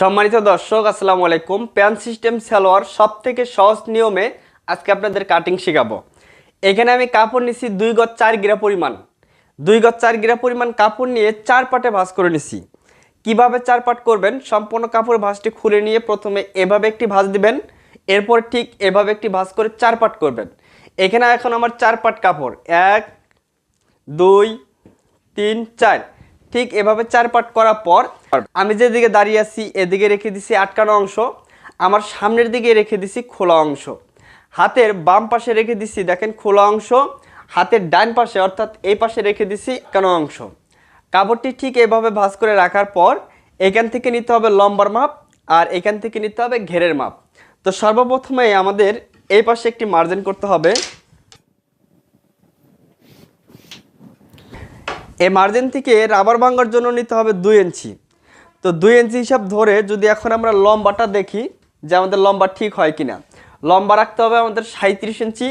সম্মানিত দর্শক আসসালামু আলাইকুম। প্যান সিস্টেম সালোয়ার সবথেকে সহজ নিয়মে আজকে আপনাদের কাটিং শেখাবো। এখানে আমি কাপড় নিছি 2 গজ 4 গিরা পরিমাণ। 2 গজ 4 গিরা পরিমাণ কাপড় নিয়ে 4 পাটে ভাঁজ করে নিছি। কিভাবে 4 পাট করবেন, সম্পূর্ণ কাপড় ভাঁজটি খুলে নিয়ে প্রথমে এভাবে একটি ভাঁজ দিবেন, এরপর ঠিক এভাবে একটি ভাঁজ করে 4 পাট করবেন। এখানে এখন আমার 4 পাট কাপড় 1 2 3 4 ঠিক এভাবে 4 পাট করার পর আমি যেদিকে দাঁড়িয়ে আছি এদিকে রেখে দিছি আটকানো অংশ, আমার সামনের দিকে রেখে দিছি খোলা অংশ। হাতের বাম পাশে রেখে দিছি দেখেন খোলা অংশ, হাতের ডান পাশে অর্থাৎ এই পাশে রেখে দিছি আটকানো অংশ। কাপড়টি ঠিক এভাবে ভাঁজ করে রাখার পর এখান থেকে নিতে হবে লম্বার মাপ আর এখান থেকে নিতে হবে ঘেরের মাপ। তো সর্বপ্রথমে আমাদের এই পাশে একটি মার্জিন করতে হবে। এই মার্জিন থেকে রাবার ভাঙার জন্য নিতে হবে 2 ইঞ্চি। তো 2 ইঞ্চি হিসাব ধরে যদি এখন আমরা লম্বাটা দেখি যে আমাদের লম্বা ঠিক হয় কিনা, লম্বা রাখতে হবে আমাদের 37 ইঞ্চি।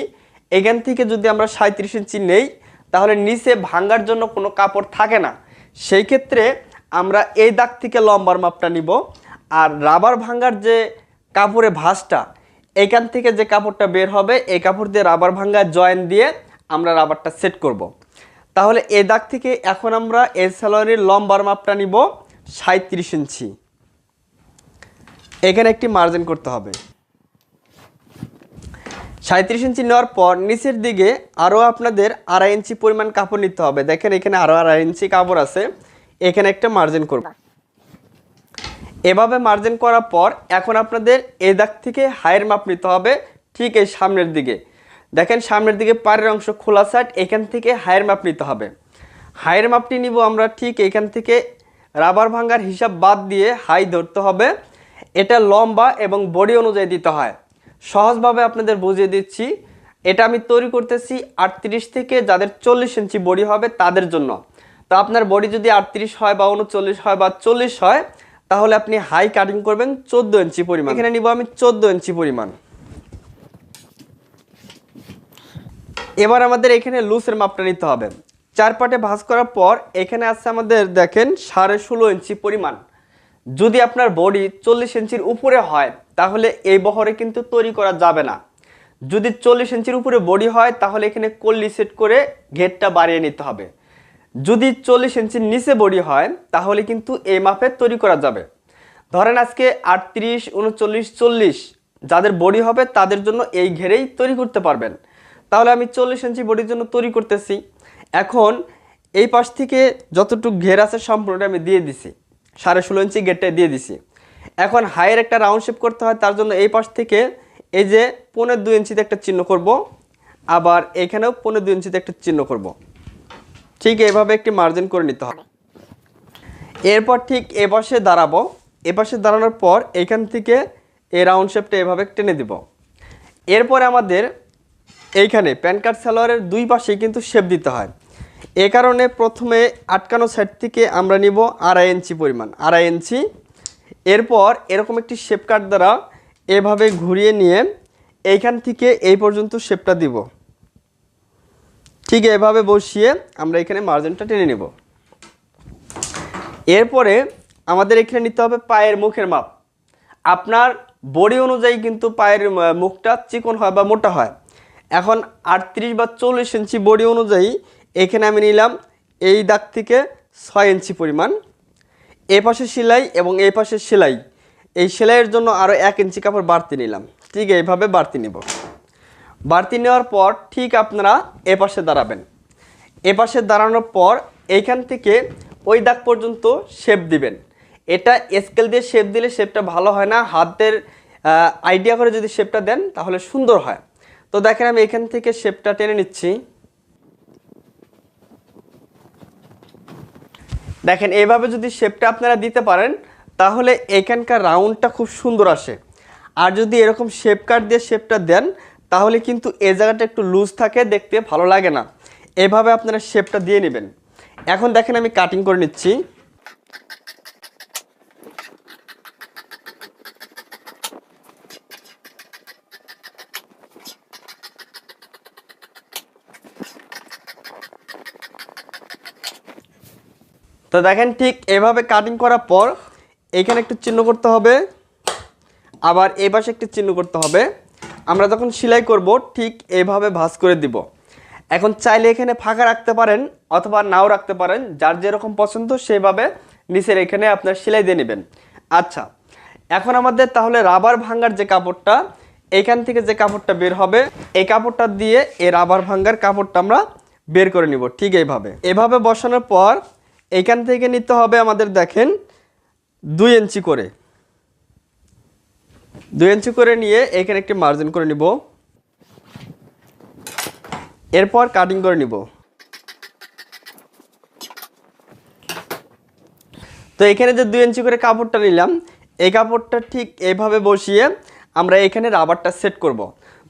এখান থেকে যদি আমরা 37 ইঞ্চি নেই তাহলে নিচে ভাঙার জন্য কোনো কাপড় থাকে না। সেই ক্ষেত্রে আমরা এই দাগ থেকে লম্বার মাপটা নিব, আর রাবার ভাঙার যে কাপড়ে ভাঁজটা এখান থেকে যে কাপড়টা বের হবে এই কাপড় দিয়ে রাবার ভাঙা জয়েন দিয়ে আমরা রাবারটা সেট করব। তাহলে এই দাগ থেকে এখন আমরা এই সালোয়ারের লম্বার মাপটা নিব 37 ইঞ্চি। এখানে একটি মার্জিন করতে হবে। 37 ইঞ্চি নেওয়ার পর নিচের দিকে আরও আপনাদের 2.5 ইঞ্চি পরিমাণ কাপড় নিতে হবে। দেখেন এখানে আরও 2.5 ইঞ্চি কাপড় আছে, এখানে একটা মার্জিন করব। এভাবে মার্জিন করার পর এখন আপনাদের এই দাগ থেকে হাইয়ের মাপ নিতে হবে ঠিক এই সামনের দিকে। দেখেন সামনের দিকে পায়ের অংশ খোলা সাইড, এখান থেকে হাইয়ের মাপ নিতে হবে। হাইয়ের মাপটি নিব আমরা ঠিক এখান থেকে রাবার ভাঙার হিসাব বাদ দিয়ে হাই ধরতে হবে। এটা লম্বা এবং বডি অনুযায়ী দিতে হয়। সহজভাবে আপনাদের বুঝিয়ে দিচ্ছি। এটা আমি তৈরি করতেছি 38 থেকে যাদের 40 ইঞ্চি বডি হবে তাদের জন্য। তো আপনার বডি যদি 38 হয় বা 39 হয় বা 40 হয় তাহলে আপনি হাই কাটিং করবেন 14 ইঞ্চি পরিমাণ। এখানে নিব আমি 14 ইঞ্চি পরিমাণ। এবার আমাদের এখানে লুজের মাপটা নিতে হবে। 4 পাটে ভাঁজ করার পর এখানে আছে আমাদের দেখেন 16.5 ইঞ্চি পরিমাণ। যদি আপনার বডি 40 ইঞ্চির উপরে হয় তাহলে এই বহরে কিন্তু তৈরি করা যাবে না। যদি 40 ইঞ্চির উপরে বডি হয় তাহলে এখানে কল্লি সেট করে ঘেরটা বাড়িয়ে নিতে হবে। যদি 40 ইঞ্চির নিচে বডি হয় তাহলে কিন্তু এই মাপে তৈরি করা যাবে। ধরেন আজকে 38, 39, 40 যাদের বডি হবে তাদের জন্য এই ঘেরেই তৈরি করতে পারবেন। তাহলে আমি 40 ইঞ্চি বডির জন্য তৈরি করতেছি। এখন এই পাশ থেকে যতটুকু ঘের আছে সম্পূর্ণটা আমি দিয়ে দিছি, 16.5 ইঞ্চি ঘেরটা দিয়ে দিছি। এখন হাইয়ের একটা রাউন্ড শেপ করতে হয়, তার জন্য এই পাশ থেকে এই যে 1.5 ইঞ্চিতে একটা চিহ্ন করব, আবার এখানেও 1.5 ইঞ্চিতে একটা চিহ্ন করব। ঠিক এইভাবে একটি মার্জিন করে নিতে হবে। এরপর ঠিক এ পাশে দাঁড়াবো। এ পাশে দাঁড়ানোর পর এখান থেকে এই রাউন্ড শেপটা এভাবে টেনে দিব। এরপর আমাদের এইখানে প্যান কাট সালোয়ারের 2 পাশেই কিন্তু শেপ দিতে হয়। এ কারণে প্রথমে আটকানো সাইড থেকে আমরা নিব 2.5 ইঞ্চি পরিমাণ, 2.5 ইঞ্চি। এরপর এরকম একটি শেপ কাট দ্বারা এভাবে ঘুরিয়ে নিয়ে এইখান থেকে এই পর্যন্ত শেপটা দিব। ঠিক এভাবে বসিয়ে আমরা এখানে মার্জিনটা টেনে নেব। এরপরে আমাদের এখানে নিতে হবে পায়ের মুখের মাপ। আপনার বডি অনুযায়ী কিন্তু পায়ের মুখটা চিকন হয় বা মোটা হয়। এখন 38 বা 40 ইঞ্চি বডি অনুযায়ী এখানে আমি নিলাম এই দাগ থেকে 6 ইঞ্চি পরিমাণ। এ পাশে সেলাই এবং এই পাশে সেলাই, এই সেলাইয়ের জন্য আরও 1 ইঞ্চি কাপড় বাড়তি নিলাম। ঠিক এইভাবে বাড়তি নেব। বাড়তি নেওয়ার পর ঠিক আপনারা এ পাশে দাঁড়াবেন। এ পাশে দাঁড়ানোর পর এইখান থেকে ওই দাগ পর্যন্ত শেপ দিবেন। এটা স্কেল দিয়ে শেপ দিলে শেপটা ভালো হয় না, হাতের আইডিয়া করে যদি শেপটা দেন তাহলে সুন্দর হয়। তো দেখেন আমি এখান থেকে শেপটা টেনে নিচ্ছি। দেখেন এইভাবে যদি শেপটা আপনারা দিতে পারেন তাহলে এখানকার রাউন্ডটা খুব সুন্দর আসে। আর যদি এরকম শেপ কাট দিয়ে শেপটা দেন তাহলে কিন্তু এই জায়গাটা একটু লুজ থাকে, দেখতে ভালো লাগে না। এভাবে আপনারা শেপটা দিয়ে নেবেন। এখন দেখেন আমি কাটিং করে নিচ্ছি। তো দেখেন ঠিক এভাবে কাটিং করার পর এইখানে একটু চিহ্ন করতে হবে, আবার এই পাশে একটু চিহ্ন করতে হবে। আমরা যখন সেলাই করব ঠিক এইভাবে ভাঁজ করে দিব। এখন চাইলে এখানে ফাঁকা রাখতে পারেন অথবা নাও রাখতে পারেন, যার যেরকম পছন্দ সেইভাবে নিচের এখানে আপনার সেলাই দিয়ে নেবেন। আচ্ছা, এখন আমাদের তাহলে রাবার ভাঙার যে কাপড়টা, এইখান থেকে যে কাপড়টা বের হবে, এই কাপড়টা দিয়ে এই রাবার ভাঙার কাপড়টা আমরা বের করে নিব। ঠিক এইভাবে এভাবে বসানোর পর এইখান থেকে নিতে হবে আমাদের, দেখেন 2 ইঞ্চি করে, 2 ইঞ্চি করে নিয়ে এখানে একটি মার্জিন করে নিব। এরপর কাটিং করে নিব। তো এখানে যে 2 ইঞ্চি করে কাপড়টা নিলাম, এই কাপড়টা ঠিক এইভাবে বসিয়ে আমরা এখানে রাবারটা সেট করব।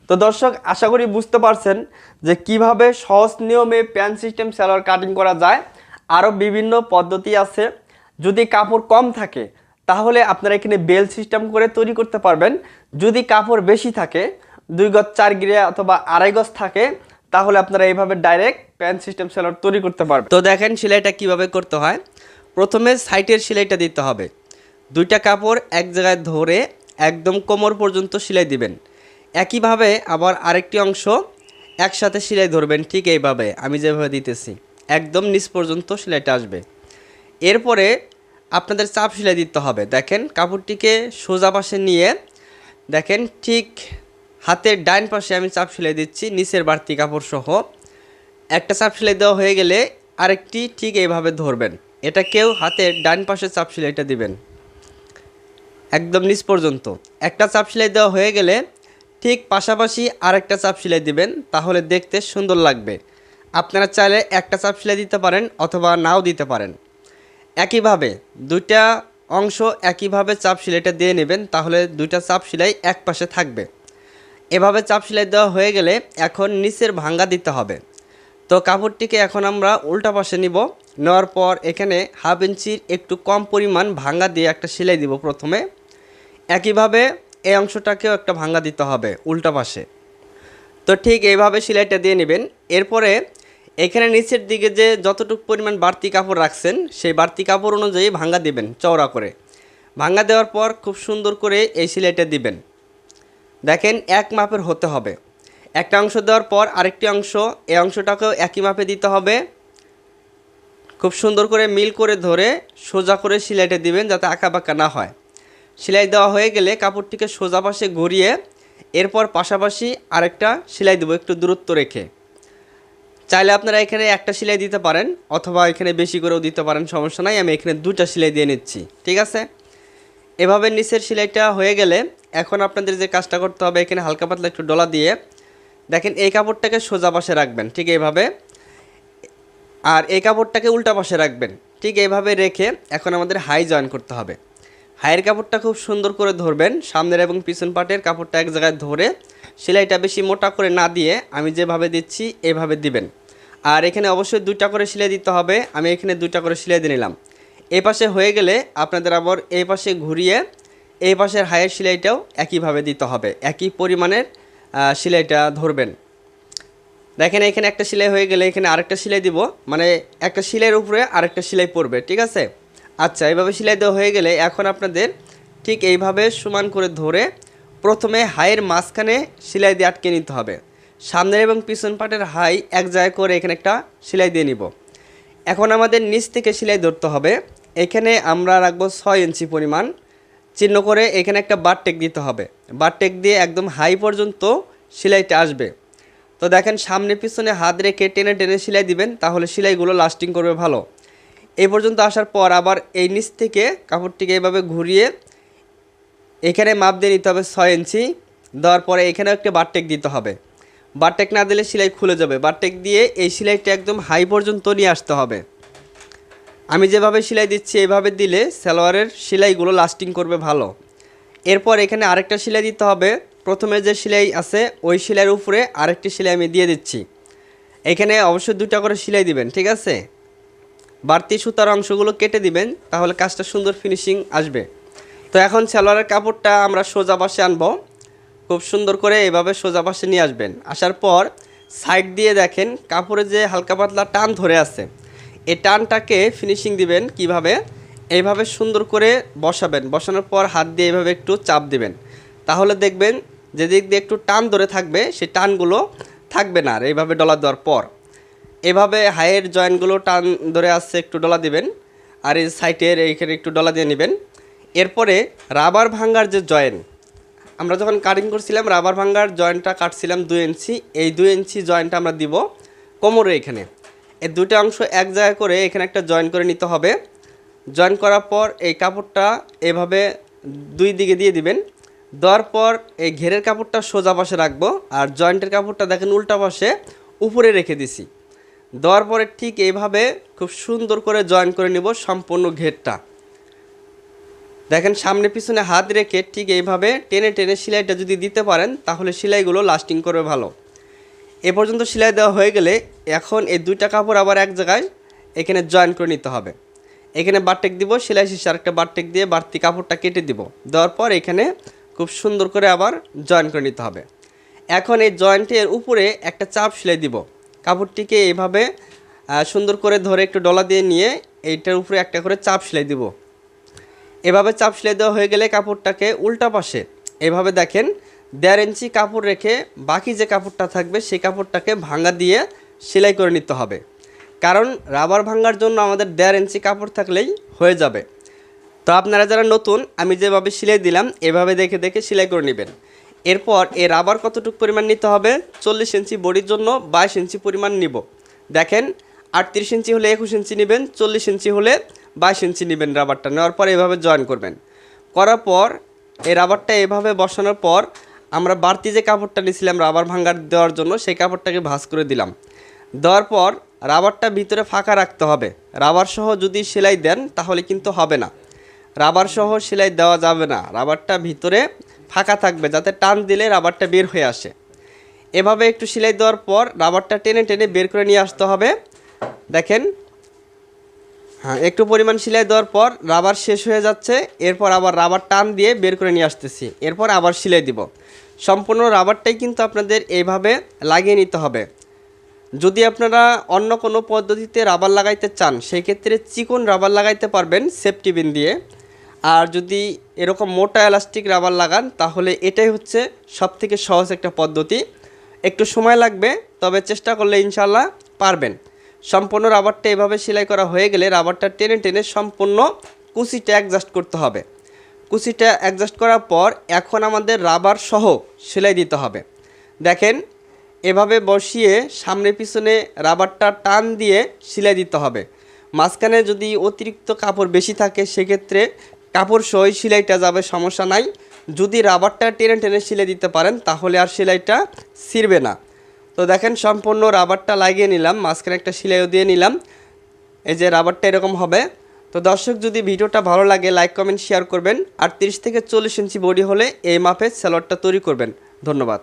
তো দর্শক, আশা করি বুঝতে পারছেন যে কিভাবে সহজ নিয়মে প্যান্ট সিস্টেম সালোয়ার কাটিং করা যায়। আরও বিভিন্ন পদ্ধতি আছে। যদি কাপড় কম থাকে তাহলে আপনারা এখানে বেল সিস্টেম করে তৈরি করতে পারবেন। যদি কাপড় বেশি থাকে, 2 গজ 4 গিরা অথবা 2.5 গজ থাকে, তাহলে আপনারা এইভাবে ডাইরেক্ট প্যান্ট সিস্টেম সালোয়ার তৈরি করতে পারবেন। তো দেখেন সেলাইটা কিভাবে করতে হয়। প্রথমে সাইডের সেলাইটা দিতে হবে। 2টা কাপড় এক জায়গায় ধরে একদম কোমর পর্যন্ত সেলাই দিবেন। একইভাবে আবার আরেকটি অংশ একসাথে সেলাই ধরবেন, ঠিক এইভাবে আমি যেভাবে দিতেছি, একদম নিচ পর্যন্ত সেলাইটা আসবে। এরপরে আপনাদের চাপ সেলাই দিতে হবে। দেখেন কাপড়টিকে সোজা পাশে নিয়ে দেখেন ঠিক হাতের ডান পাশে আমি চাপ সেলাই দিচ্ছি, নিচের বাড়তি কাপড় সহ। একটা চাপ সেলাই দেওয়া হয়ে গেলে আরেকটি ঠিক এইভাবে ধরবেন। এটাকেও হাতের ডান পাশে চাপ সেলাইটা দিবেন একদম নিচ পর্যন্ত। একটা চাপ সেলাই দেওয়া হয়ে গেলে ঠিক পাশাপাশি আরেকটা চাপ সেলাই দিবেন, তাহলে দেখতে সুন্দর লাগবে। আপনারা চাইলে একটা চাপ সেলাই দিতে পারেন অথবা নাও দিতে পারেন। একইভাবে 2টা অংশ একইভাবে চাপ সেলাইটা দিয়ে নেবেন, তাহলে 2টা চাপ সেলাই এক পাশে থাকবে। এভাবে চাপ সেলাই দেওয়া হয়ে গেলে এখন নিচের ভাঙ্গা দিতে হবে। তো কাপড়টিকে এখন আমরা উল্টা পাশে নিব। নেওয়ার পর এখানে 1/2 ইঞ্চির একটু কম পরিমাণ ভাঙ্গা দিয়ে একটা সেলাই দিব প্রথমে। একইভাবে এই অংশটাকেও একটা ভাঙ্গা দিতে হবে উল্টা পাশে। তো ঠিক এইভাবে সেলাইটা দিয়ে নেবেন। এরপরে এখানে নিচের দিকে যে যতটুকু পরিমাণ বাড়তি কাপড় রাখছেন, সেই বাড়তি কাপড় অনুযায়ী ভাঙ্গা দিবেন চওড়া করে। ভাঙ্গা দেওয়ার পর খুব সুন্দর করে এই সেলাইটা দিবেন। দেখেন এক মাপের হতে হবে। একটা অংশ দেওয়ার পর আরেকটি অংশ, এই অংশটাকেও একই মাপে দিতে হবে। খুব সুন্দর করে মিল করে ধরে সোজা করে সেলাইটা দিবেন, যাতে আঁকাবাঁকা না হয়। সেলাই দেওয়া হয়ে গেলে কাপড়টিকে সোজা পাশে ঘুরিয়ে এরপর পাশাপাশি আরেকটা সেলাই দেবো একটু দূরত্ব রেখে। চাইলে আপনারা এখানে একটা সেলাই দিতে পারেন অথবা এখানে বেশি করেও দিতে পারেন, সমস্যা নাই। আমি এখানে 2টা সেলাই দিয়ে নিচ্ছি, ঠিক আছে। এভাবে নিচের সেলাইটা হয়ে গেলে এখন আপনাদের যে কাজটা করতে হবে, এখানে হালকা পাতলা একটু ডলা দিয়ে দেখেন এই কাপড়টাকে সোজা পাশে রাখবেন ঠিক এইভাবে, আর এই কাপড়টাকে উল্টা পাশে রাখবেন ঠিক এইভাবে রেখে এখন আমাদের হাই জয়েন করতে হবে। হাইয়ের কাপড়টা খুব সুন্দর করে ধরবেন, সামনের এবং পিছন পাটের কাপড়টা এক জায়গায় ধরে সেলাইটা বেশি মোটা করে না দিয়ে আমি যেভাবে দিচ্ছি এইভাবে দিবেন। আর এখানে অবশ্যই 2টা করে সেলাই দিতে হবে। আমি এখানে 2টা করে সেলাই দিয়ে নিলাম। এই পাশে হয়ে গেলে আপনাদের আবার এই পাশে ঘুরিয়ে এই পাশের হাইয়ের সেলাইটাও একইভাবে দিতে হবে, একই পরিমাণের সেলাইটা ধরবেন। দেখেন এখানে একটা সেলাই হয়ে গেলে এখানে আরেকটা সেলাই দিব, মানে একটা সেলাইয়ের উপরে আরেকটা সেলাই পড়বে, ঠিক আছে। আচ্ছা, এইভাবে সেলাই দেওয়া হয়ে গেলে এখন আপনাদের ঠিক এইভাবে সমান করে ধরে প্রথমে হাইয়ের মাঝখানে সেলাই দিয়ে আটকে নিতে হবে। সামনের এবং পিছন পাটের হাই এক জায়গায় করে এখানে একটা সেলাই দিয়ে নিব। এখন আমাদের নিচ থেকে সেলাই ধরতে হবে। এখানে আমরা রাখবো 6 ইঞ্চি পরিমাণ চিহ্ন করে এখানে একটা বার টেক দিতে হবে। বার টেক দিয়ে একদম হাই পর্যন্ত সেলাইটা আসবে। তো দেখেন সামনে পিছনে হাত রেখে টেনে টেনে সেলাই দিবেন, তাহলে সেলাইগুলো লাস্টিং করবে ভালো। এই পর্যন্ত আসার পর আবার এই নিচ থেকে কাপড়টিকে এইভাবে ঘুরিয়ে এখানে মাপ দিয়ে নিতে হবে 6 ইঞ্চি। দেওয়ার পরে এখানেও একটা বার টেক দিতে হবে। বার টেক না দিলে সেলাই খুলে যাবে। বার টেক দিয়ে এই সেলাইটা একদম হাই পর্যন্ত নিয়ে আসতে হবে। আমি যেভাবে সেলাই দিচ্ছি এইভাবে দিলে সালোয়ারের সেলাইগুলো লাস্টিং করবে ভালো। এরপর এখানে আরেকটা সেলাই দিতে হবে। প্রথমে যে সেলাই আছে ওই সেলাইয়ের উপরে আরেকটি সেলাই আমি দিয়ে দিচ্ছি। এখানে অবশ্যই 2টা করে সেলাই দিবেন, ঠিক আছে। বাড়তি সুতার অংশগুলো কেটে দিবেন, তাহলে কাজটা সুন্দর ফিনিশিং আসবে। তো এখন সালোয়ারের কাপড়টা আমরা সোজা পাশে আনবো। খুব সুন্দর করে এভাবে সোজা পাশে নিয়ে আসবেন। আসার পর সাইড দিয়ে দেখেন কাপড়ে যে হালকা পাতলা টান ধরে আছে, এই টানটাকে ফিনিশিং দিবেন কিভাবে, এইভাবে সুন্দর করে বসাবেন। বসানোর পর হাত দিয়ে এইভাবে একটু চাপ দিবেন, তাহলে দেখবেন যেদিক দিয়ে একটু টান ধরে থাকবে সেই টানগুলো থাকবে না। আর এইভাবে ডলা দেওয়ার পর এভাবে হাইয়ের জয়েন্টগুলো টান ধরে আসছে একটু ডলা দিবেন, আর এই সাইডের এইখানে একটু ডলা দিয়ে নেবেন। এরপরে রাবার ভাঙ্গার যে জয়েন্ট, আমরা যখন কাটিং করছিলাম রাবার ভাঙ্গার জয়েন্টটা কাটছিলাম 2 ইঞ্চি, এই 2 ইঞ্চি জয়েন্টটা আমরা দিব কোমরে এখানে। এই দুটো অংশ এক জায়গায় করে এখানে একটা জয়েন করে নিতে হবে। জয়েন করার পর এই কাপড়টা এভাবে 2 দিকে দিয়ে দিবেন। দেওয়ার পর এই ঘেরের কাপড়টা সোজা পাশে রাখবো, আর জয়েন্টের কাপড়টা দেখেন উল্টা পাশে উপরে রেখে দিছি। দেওয়ার পরে ঠিক এইভাবে খুব সুন্দর করে জয়েন করে নিব সম্পূর্ণ ঘেরটা। দেখেন সামনে পিছনে হাত রেখে ঠিক এইভাবে টেনে টেনে সেলাইটা যদি দিতে পারেন তাহলে সেলাইগুলো লাস্টিং করবে ভালো। এ পর্যন্ত সেলাই দেওয়া হয়ে গেলে এখন এই দুইটা কাপড় আবার এক জায়গায় এখানে জয়েন করে নিতে হবে। এখানে বারটেক দিব, সেলাই শেষে আরেকটা বারটেক দিয়ে বাড়তি কাপড়টা কেটে দিব। দেওয়ার পর এখানে খুব সুন্দর করে আবার জয়েন করে নিতে হবে। এখন এই জয়েন্টের উপরে একটা চাপ সেলাই দিব। কাপড়টিকে এইভাবে সুন্দর করে ধরে একটু ডলা দিয়ে নিয়ে এইটার উপরে একটা করে চাপ সেলাই দিব। এভাবে চাপ সেলাই দেওয়া হয়ে গেলে কাপড়টাকে উল্টা পাশে এভাবে দেখেন 1.5 ইঞ্চি কাপড় রেখে বাকি যে কাপড়টা থাকবে সেই কাপড়টাকে ভাঙা দিয়ে সেলাই করে নিতে হবে। কারণ রাবার ভাঙার জন্য আমাদের 1.5 ইঞ্চি কাপড় থাকলেই হয়ে যাবে। তো আপনারা যারা নতুন, আমি যেভাবে সেলাই দিলাম এভাবে দেখে দেখে সেলাই করে নেবেন। এরপর এই রাবার কতটুকু পরিমাণ নিতে হবে, 40 ইঞ্চি বডির জন্য 22 ইঞ্চি পরিমাণ নিব। দেখেন 38 ইঞ্চি হলে 21 ইঞ্চি নেবেন, 40 ইঞ্চি হলে 22 ইঞ্চি নেবেন। রাবারটা নেওয়ার পর এভাবে জয়েন করবেন। করার পর এই রাবারটা এভাবে বসানোর পর আমরা বাড়তি যে কাপড়টা নিয়েছিলাম রাবার ভাঙার দেওয়ার জন্য সেই কাপড়টাকে ভাঁজ করে দিলাম। দেওয়ার পর রাবারটা ভিতরে ফাঁকা রাখতে হবে। রাবার সহ যদি সেলাই দেন তাহলে কিন্তু হবে না, রাবার সহ সেলাই দেওয়া যাবে না। রাবারটা ভিতরে ফাঁকা থাকবে যাতে টান দিলে রাবারটা বের হয়ে আসে। এভাবে একটু সেলাই দেওয়ার পর রাবারটা টেনে টেনে বের করে নিয়ে আসতে হবে। দেখেন হ্যাঁ, একটু পরিমাণ সেলাই দেওয়ার পর রাবার শেষ হয়ে যাচ্ছে। এরপর আবার রাবার টান দিয়ে বের করে নিয়ে আসতেছি। এরপর আবার সেলাই দিব। সম্পূর্ণ রাবারটাই কিন্তু আপনাদের এইভাবে লাগিয়ে নিতে হবে। যদি আপনারা অন্য কোনো পদ্ধতিতে রাবার লাগাইতে চান সেই ক্ষেত্রে চিকন রাবার লাগাইতে পারবেন সেফটি পিন দিয়ে। আর যদি এরকম মোটা এলাস্টিক রাবার লাগান তাহলে এটাই হচ্ছে সবথেকে সহজ একটা পদ্ধতি। একটু সময় লাগবে, তবে চেষ্টা করলে ইনশাল্লাহ পারবেন। সম্পূর্ণ রাবারটা এভাবে সেলাই করা হয়ে গেলে রাবারটা টেনে টেনে সম্পূর্ণ কুচিটা অ্যাডজাস্ট করতে হবে। কুচিটা অ্যাডজাস্ট করার পর এখন আমাদের রাবার সহ সেলাই দিতে হবে। দেখেন এভাবে বসিয়ে সামনে পিছনে রাবারটা টান দিয়ে সেলাই দিতে হবে। মাঝখানে যদি অতিরিক্ত কাপড় বেশি থাকে সেক্ষেত্রে কাপড় সহ সেলাইটা যাবে, সমস্যা নাই। যদি রাবারটা টেনে টেনে সেলাই দিতে পারেন তাহলে আর সেলাইটা ছিঁড়বে না। তো দেখেন সম্পূর্ণ রাবারটা লাগিয়ে নিলাম, মাঝখানে একটা সেলাইও দিয়ে নিলাম। এই যে রাবারটা এরকম হবে। তো দর্শক, যদি ভিডিওটা ভালো লাগে লাইক কমেন্ট শেয়ার করবেন। আর 30 থেকে 40 ইঞ্চি বডি হলে এই মাপে সালোয়ারটা তৈরি করবেন। ধন্যবাদ।